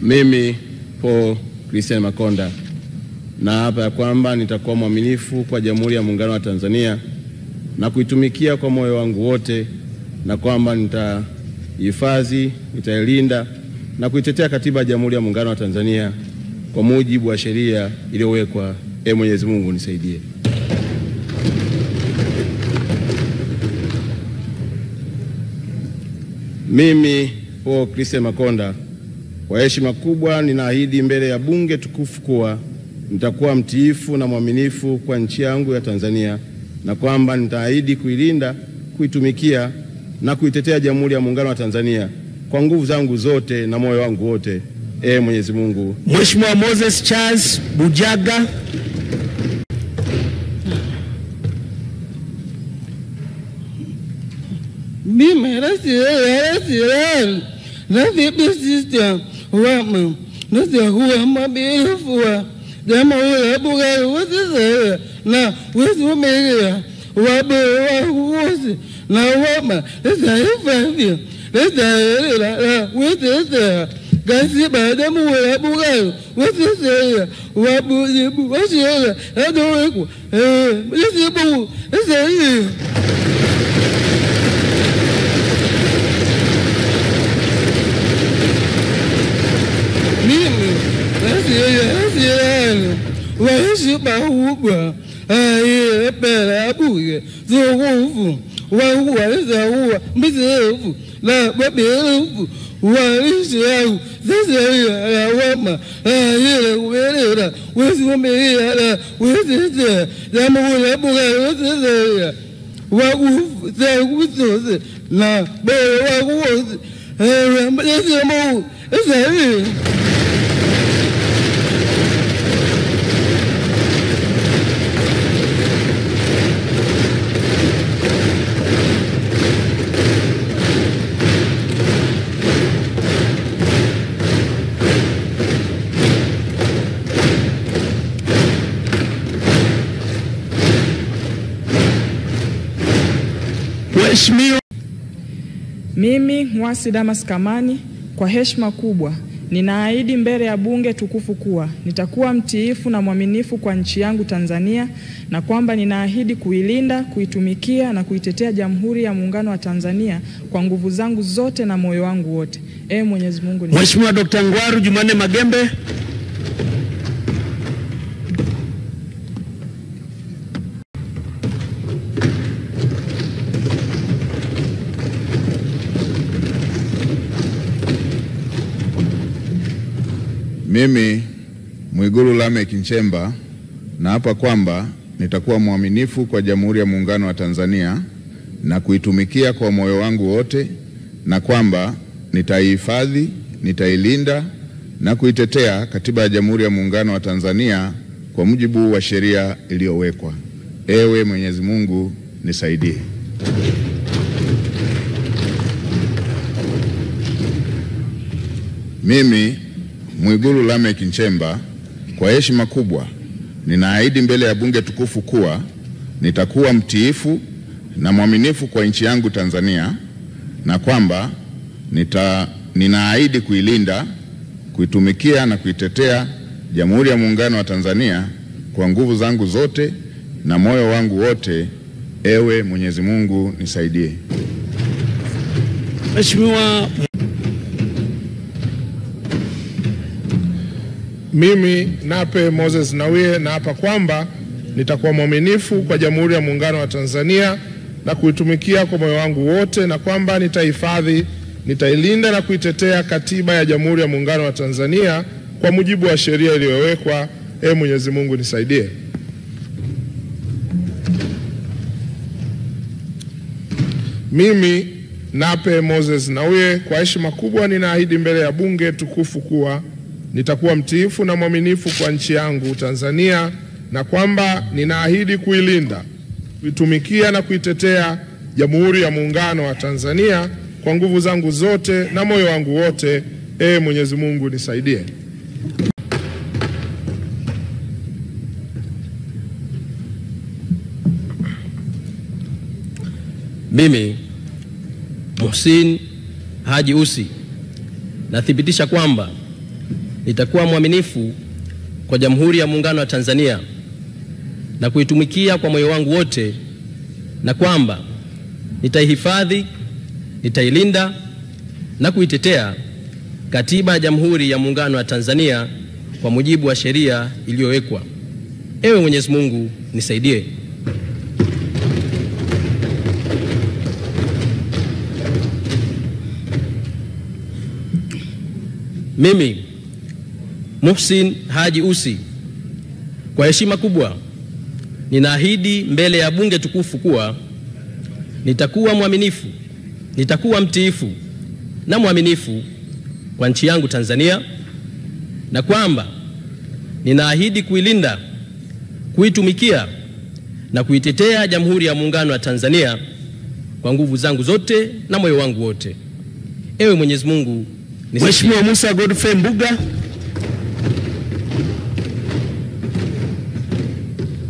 Mimi Paul Christian Makonda naapa ya kwamba nitakuwa mwaminifu kwa Jamhuri ya Muungano wa Tanzania na kuitumikia kwa moyo wangu wote, na kwamba nitahifadhi, nitailinda na kuitetea Katiba ya Jamhuri ya Muungano wa Tanzania kwa mujibu wa sheria iliyowekwa. Mwenyezi Mungu nisaidie. Mimi Paul Christian Makonda, kwa heshima kubwa ninaahidi mbele ya bunge tukufu kuwa nitakuwa mtiifu na mwaminifu kwa nchi yangu ya Tanzania, na kwamba nitaahidi kuilinda, kuitumikia na kuitetea Jamhuri ya Muungano wa Tanzania kwa nguvu zangu zote na moyo wangu wote. Mwenyezi Mungu. Mheshimiwa Moses Charles Bujaga. Mimi system wama nasa huwa mabirufua dama huwa bugai wazizaya na wezu megia wabewa huwasi na wama nasa hifadhi nasa la wezizaya kasi badamu huwa bugai wazizaya wabuzibu washira adoweku nasibu nasayi. Waheshima hubwa pela buge zuhufu wahuweza huwa mbizefu na babefu wahishahu zazaya la wama hile uwelera wezi wameia la wezeze jamhuri ya buge wezezaya wahufu za kusoze na bele wahuoze mbezi ya mahu esayi. Mimi Mwasi Damas Kamani, kwa heshima kubwa ninaahidi mbele ya bunge tukufu kuwa nitakuwa mtiifu na mwaminifu kwa nchi yangu Tanzania, na kwamba ninaahidi kuilinda, kuitumikia na kuitetea Jamhuri ya Muungano wa Tanzania kwa nguvu zangu zote na moyo wangu wote. Mwenyezi Mungu. Mheshimiwa Dr. Ngwaru Jumanne Magembe. Mimi Mwigulu Lameck Nchemba naapa kwamba nitakuwa mwaminifu kwa Jamhuri ya Muungano wa Tanzania na kuitumikia kwa moyo wangu wote, na kwamba nitaihifadhi, nitailinda na kuitetea Katiba ya Jamhuri ya Muungano wa Tanzania kwa mujibu wa sheria iliyowekwa. Ewe Mwenyezi Mungu nisaidie. Mimi Mwigulu Lameck Nchemba, kwa heshima kubwa ninaahidi mbele ya bunge tukufu kuwa nitakuwa mtiifu na mwaminifu kwa nchi yangu Tanzania, na kwamba ninaahidi kuilinda, kuitumikia na kuitetea Jamhuri ya Muungano wa Tanzania kwa nguvu zangu zote na moyo wangu wote. Ewe Mwenyezi Mungu nisaidie. Mheshimiwa. Mimi Nape Moses Nnauye naapa kwamba nitakuwa mwaminifu kwa Jamhuri ya Muungano wa Tanzania na kuitumikia kwa moyo wangu wote, na kwamba nitahifadhi, nitailinda na kuitetea Katiba ya Jamhuri ya Muungano wa Tanzania kwa mujibu wa sheria iliyowekwa. Mwenyezi Mungu nisaidie. Mimi Nape Moses Nnauye, kwa heshima kubwa ninaahidi mbele ya bunge tukufu kuwa nitakuwa mtiifu na mwaminifu kwa nchi yangu Tanzania, na kwamba ninaahidi kuilinda, kuitumikia na kuitetea Jamhuri ya Muungano wa Tanzania kwa nguvu zangu zote na moyo wangu wote. Mwenyezi Mungu nisaidie. Mimi Muhsin Haji Ussi nathibitisha kwamba nitakuwa mwaminifu kwa Jamhuri ya Muungano wa Tanzania na kuitumikia kwa moyo wangu wote, na kwamba nitaihifadhi, nitailinda na kuitetea Katiba ya Jamhuri ya Muungano wa Tanzania kwa mujibu wa sheria iliyowekwa. Ewe Mwenyezi Mungu nisaidie. Mimi Muhsin Haji Ussi, kwa heshima kubwa ninaahidi mbele ya bunge tukufu kuwa nitakuwa mwaminifu, nitakuwa mtiifu na mwaminifu kwa nchi yangu Tanzania, na kwamba ninaahidi kuilinda, kuitumikia na kuitetea Jamhuri ya Muungano wa Tanzania kwa nguvu zangu zote na moyo wangu wote. Ewe Mwenyezi Mungu nisaidie. Mheshimiwa Musa Godfrey Mbuga.